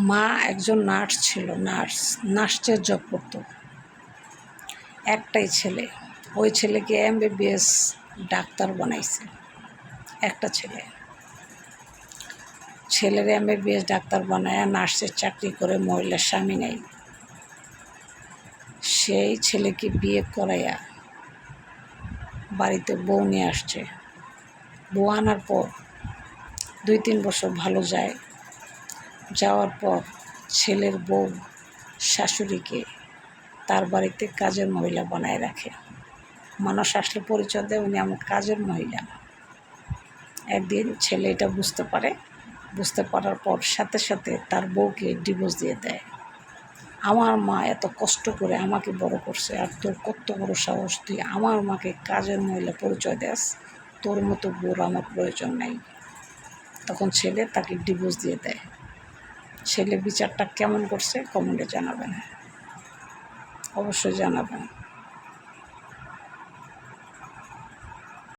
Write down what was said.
মা একজন নার্স ছিল, নার্সের জব করতো। একটাই ছেলে, ওই ছেলেকে MBBS ডাক্তার বানাইছে। একটা ছেলের MBBS ডাক্তার বানায় নার্সের চাকরি করে, মহিলার স্বামী নেই। সেই ছেলেকে বিয়ে করাইয়া বাড়িতে বউ নিয়ে আসছে। বউ আনার পর 2-3 বছর ভালো যায়। যাওয়ার পর ছেলের বউ শাশুড়িকে তার বাড়িতে কাজের মহিলা বানায় রাখে। মানুষ আসলে পরিচয় দেয় উনি আমার কাজের মহিলা। একদিন ছেলে এটা বুঝতে পারার পর সাথে সাথে তার বউকে ডিভোর্স দিয়ে দেয়। আমার মা এত কষ্ট করে আমাকে বড় করছে, আর তোর কত বড় সাহস, তুই আমার মাকে কাজের মহিলা পরিচয় দেস? তোর মতো বউর আমার প্রয়োজন নাই। তখন ছেলে তাকে ডিভোর্স দিয়ে দেয়। ছেলে বিচারটা কেমন করছে কমেন্টে জানাবেন, অবশ্যই জানাবেন।